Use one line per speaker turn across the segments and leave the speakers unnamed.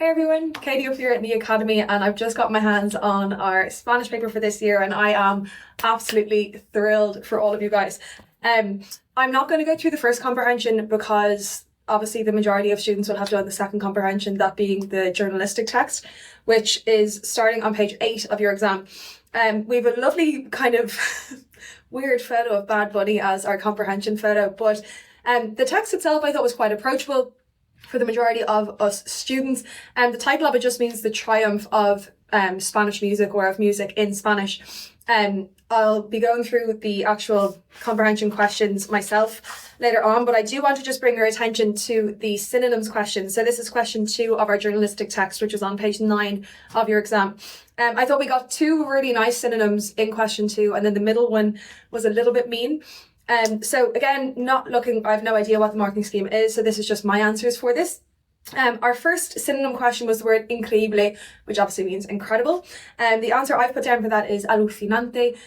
Hey everyone, Katie up here at the Academy, and I've just got my hands on our Spanish paper for this year, and I am absolutely thrilled for all of you guys. I'm not going to go through the first comprehension because obviously the majority of students will have done the second comprehension, that being the journalistic text, which is starting on page 8 of your exam. We have a lovely kind of weird photo of Bad Bunny as our comprehension photo, but the text itself I thought was quite approachable for the majority of us students. The title of it just means the triumph of Spanish music, or of music in Spanish. I'll be going through the actual comprehension questions myself later on, but I do want to just bring your attention to the synonyms question. So this is question 2 of our journalistic text, which is on page 9 of your exam. I thought we got 2 really nice synonyms in question 2, and then the middle one was a little bit mean. So again, I have no idea what the marking scheme is, so this is just my answers for this. Our first synonym question was the word increíble, which obviously means incredible. The answer I've put down for that is alucinante,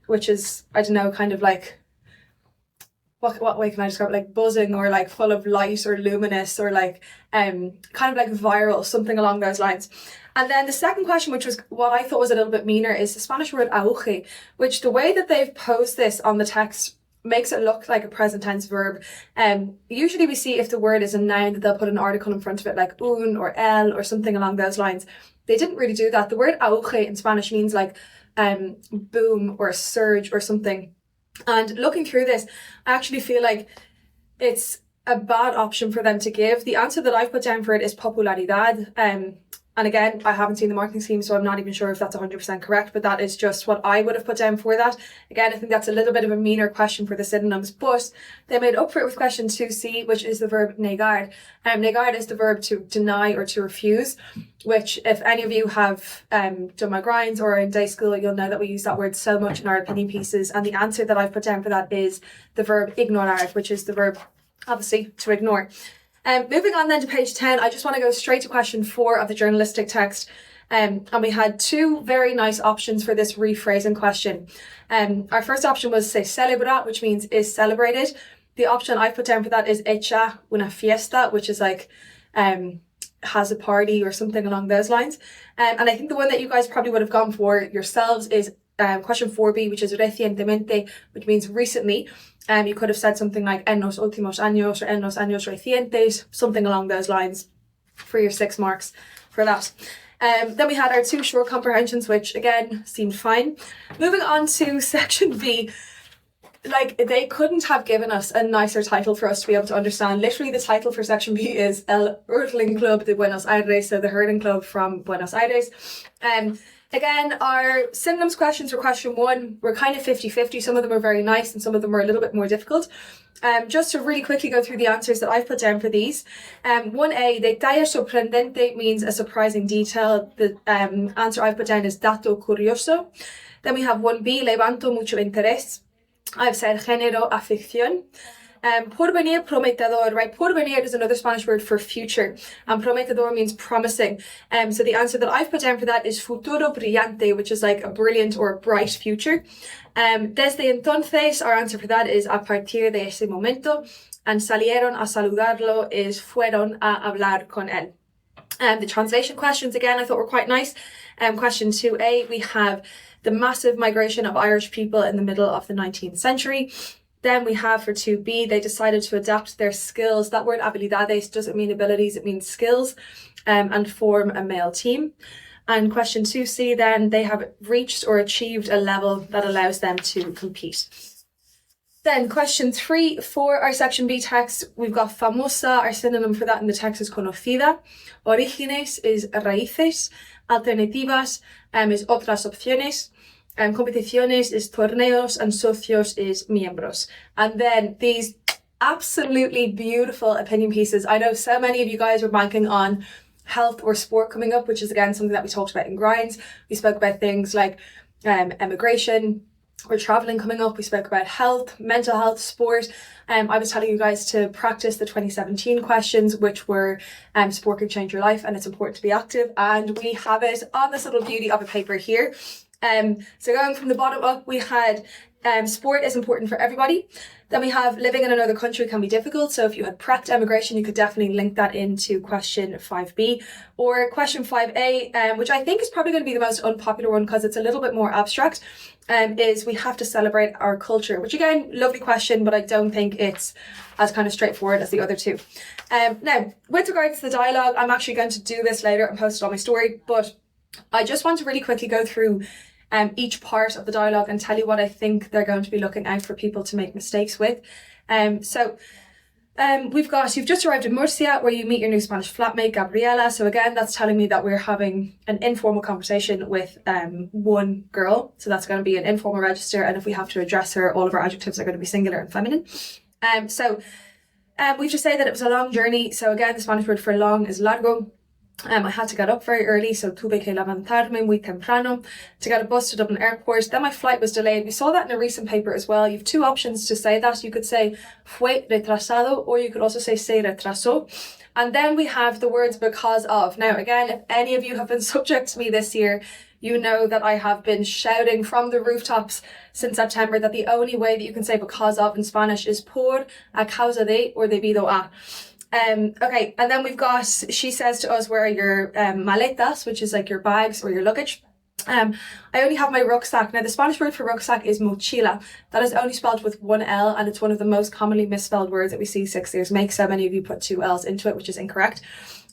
which is, I don't know, kind of like, what way can I describe it? Like buzzing, or like full of light, or luminous, or like kind of like viral, something along those lines. And then the second question, which was what I thought was a little bit meaner, is the Spanish word auge, which the way that they've posed this on the text makes it look like a present tense verb. Usually we see if the word is a noun that they'll put an article in front of it, like un or el or something along those lines. They didn't really do that. The word auge in Spanish means like boom or surge or something. And looking through this, I actually feel like it's a bad option for them to give. The answer that I've put down for it is popularidad. And again, I haven't seen the marking scheme, so I'm not even sure if that's 100% correct, but that is just what I would have put down for that. Again, I think that's a little bit of a meaner question for the synonyms, but they made up for it with question 2C, which is the verb negar. Negar is the verb to deny or to refuse, which if any of you have done my grinds or in day school, you'll know that we use that word so much in our opinion pieces. And the answer that I've put down for that is the verb ignorar, which is the verb, obviously, to ignore. Moving on then to page 10, I just want to go straight to question 4 of the journalistic text. And we had 2 very nice options for this rephrasing question. Our first option was se celebra, which means is celebrated. The option I've put down for that is hecha una fiesta, which is like has a party or something along those lines. And I think the one that you guys probably would have gone for yourselves is question 4B, which is recientemente, which means recently. You could have said something like en los últimos años, or en los años recientes, something along those lines for your 6 marks for that. Then we had our 2 short comprehensions, which again seemed fine. Moving on to section B, like they couldn't have given us a nicer title for us to be able to understand. Literally the title for section B is El Hurling Club de Buenos Aires, so the hurling club from Buenos Aires. Again, our synonyms questions for question 1 were kind of 50-50. Some of them were very nice and some of them were a little bit more difficult. Just to really quickly go through the answers that I've put down for these. 1A, detalle sorprendente means a surprising detail. The answer I've put down is dato curioso. Then we have 1B, levanto mucho interés. I've said género afición. Porvenir, prometedor, right? Porvenir is another Spanish word for future, and prometedor means promising. So the answer that I've put down for that is futuro brillante, which is like a brilliant or a bright future. Desde entonces, our answer for that is a partir de ese momento, and salieron a saludarlo is fueron a hablar con él. The translation questions, again, I thought were quite nice. Question 2A, we have the massive migration of Irish people in the middle of the 19th century. Then we have for 2B, they decided to adapt their skills. That word habilidades doesn't mean abilities, it means skills, and form a male team. And question 2C, then they have reached or achieved a level that allows them to compete. Then question 3 for our section B text, we've got famosa. Our synonym for that in the text is conocida. Orígenes is raíces. Alternativas is otras opciones. Competiciones is torneos, and socios is miembros. And then these absolutely beautiful opinion pieces. I know so many of you guys were banking on health or sport coming up, which is again something that we talked about in grinds. We spoke about things like emigration or traveling coming up. We spoke about health, mental health, sport. I was telling you guys to practice the 2017 questions, which were sport can change your life and it's important to be active. And we have it on this little beauty of a paper here. So going from the bottom up, we had Sport is important for everybody. Then we have living in another country can be difficult. So if you had prepped emigration, you could definitely link that into question 5B. Or question 5A, which I think is probably going to be the most unpopular one because it's a little bit more abstract, is we have to celebrate our culture, which again, lovely question, but I don't think it's as kind of straightforward as the other two. Now, with regards to the dialogue, I'm actually going to do this later and post it on my story, but I just want to really quickly go through each part of the dialogue and tell you what I think they're going to be looking out for people to make mistakes with. We've got, you've just arrived in Murcia where you meet your new Spanish flatmate, Gabriela. So again, that's telling me that we're having an informal conversation with one girl. So that's going to be an informal register. And if we have to address her, all of our adjectives are going to be singular and feminine. We've just said that it was a long journey. So again, the Spanish word for long is largo. I had to get up very early, so tuve que levantarme muy temprano to get a bus to Dublin Airport. Then my flight was delayed. We saw that in a recent paper as well. You have two options to say that. You could say fue retrasado, or you could also say se retrasó. And then we have the words because of. Now, again, if any of you have been subject to me this year, you know that I have been shouting from the rooftops since September that the only way that you can say because of in Spanish is por, a causa de, or debido a. Okay, and then we've got, she says to us, where are your maletas, which is like your bags or your luggage. I only have my rucksack. Now, the Spanish word for rucksack is mochila. That is only spelled with one L, and it's one of the most commonly misspelled words that we see 6 years make. So many of you put two L's into it, which is incorrect.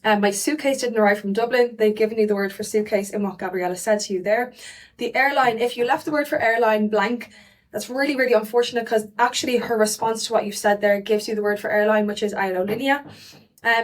My suitcase didn't arrive from Dublin. They've given you the word for suitcase in what Gabriela said to you there. The airline, if you left the word for airline blank, that's really, really unfortunate because actually her response to what you've said there gives you the word for airline, which is aerolínea.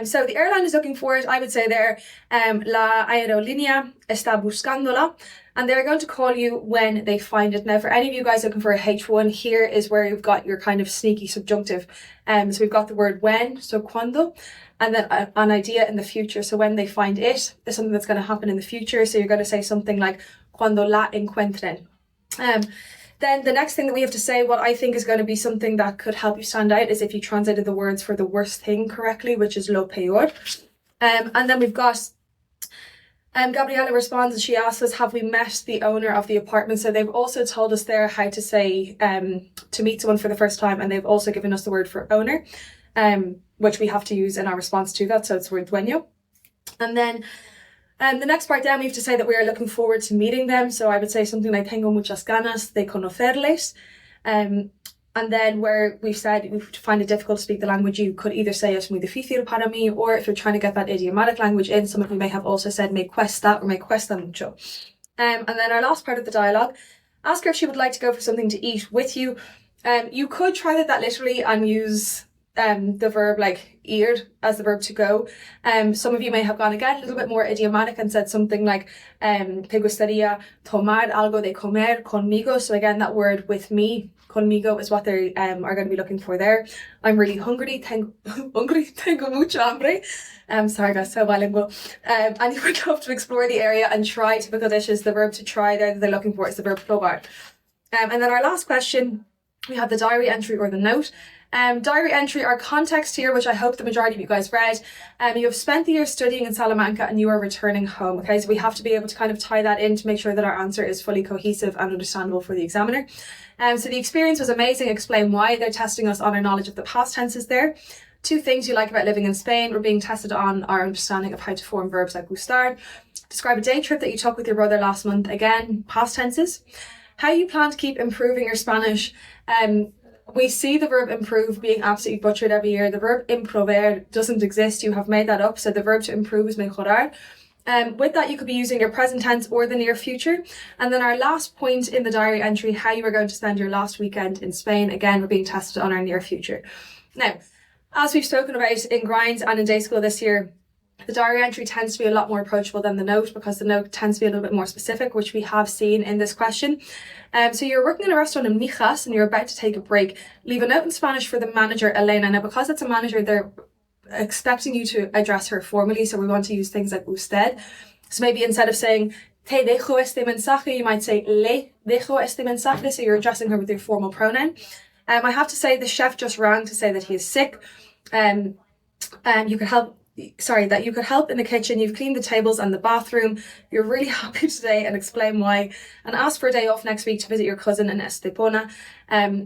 So the airline is looking for it. I would say there, la aerolínea está buscándola, and they're going to call you when they find it. Now, for any of you guys looking for a H1, here is where you've got your kind of sneaky subjunctive. So we've got the word when, so cuando, and then an idea in the future. So when they find it, there's something that's going to happen in the future. So you're going to say something like cuando la encuentren. Then the next thing that we have to say, what I think is going to be something that could help you stand out, is if you translated the words for the worst thing correctly, which is lo peor. And then we've got, Gabriela responds and she asks us, have we met the owner of the apartment? So they've also told us there how to say, to meet someone for the first time. And they've also given us the word for owner, which we have to use in our response to that. So it's the word dueño. And then the next part down, we have to say that we are looking forward to meeting them. So I would say something like tengo muchas ganas de conocerles. And then where we've said if you find it difficult to speak the language, you could either say es muy difícil para mí, or if you're trying to get that idiomatic language in, some of you may have also said me cuesta or me cuesta mucho. And then our last part of the dialogue, ask her if she would like to go for something to eat with you. You could try that literally and use the verb like ir as the verb to go. Some of you may have gone again a little bit more idiomatic and said something like te gustaría tomar algo de comer conmigo. So again, that word with me, conmigo, is what they are going to be looking for there. I'm really hungry, tengo mucha hambre. Sorry guys, so bilingual. And you would love to explore the area and try typical dishes. The verb to try there that they're looking for is the verb probar. And then our last question, we have the diary entry or the note. Diary entry, our context here, which I hope the majority of you guys read. You have spent the year studying in Salamanca and you are returning home. Okay, so we have to be able to kind of tie that in to make sure that our answer is fully cohesive and understandable for the examiner. So the experience was amazing. Explain why. They're testing us on our knowledge of the past tenses there. 2 things you like about living in Spain. We're being tested on our understanding of how to form verbs like gustar. Describe a day trip that you took with your brother last month. Again, past tenses. How you plan to keep improving your Spanish. We see the verb improve being absolutely butchered every year. The verb improver doesn't exist. You have made that up. So the verb to improve is mejorar. With that, you could be using your present tense or the near future. And then our last point in the diary entry, how you are going to spend your last weekend in Spain. Again, we're being tested on our near future. Now, as we've spoken about in Grinds and in day school this year, the diary entry tends to be a lot more approachable than the note because the note tends to be a little bit more specific, which we have seen in this question. So you're working in a restaurant in Mijas and you're about to take a break. Leave a note in Spanish for the manager, Elena. Now, because it's a manager, they're expecting you to address her formally. So we want to use things like usted. So maybe instead of saying, te dejo este mensaje, you might say, le dejo este mensaje. So you're addressing her with your formal pronoun. I have to say the chef just rang to say that he is sick. You could help that you could help in the kitchen, you've cleaned the tables and the bathroom, you're really happy today, and explain why, and ask for a day off next week to visit your cousin in Estepona.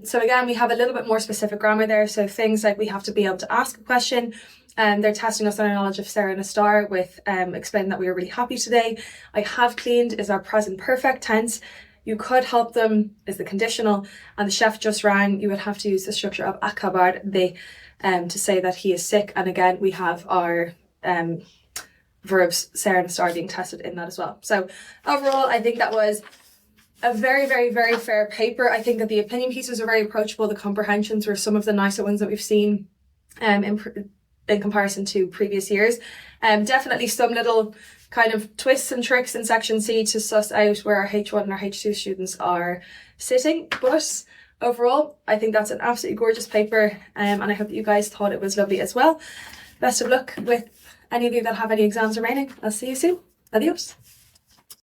So again, we have a little bit more specific grammar there. So things like we have to be able to ask a question, and they're testing us on our knowledge of Sarah and a star with explaining that we are really happy today. I have cleaned is our present perfect tense. You could help them is the conditional, and the chef just rang. You would have to use the structure of acabar de to say that he is sick. And again, we have our verbs Sarah and a star being tested in that as well. So overall, I think that was a very, very, very fair paper. I think that the opinion pieces are very approachable. The comprehensions were some of the nicer ones that we've seen in comparison to previous years. Definitely some little kind of twists and tricks in section C to suss out where our H1 and our H2 students are sitting. But overall, I think that's an absolutely gorgeous paper, and I hope that you guys thought it was lovely as well. Best of luck with any of you that have any exams remaining. I'll see you soon. Adios.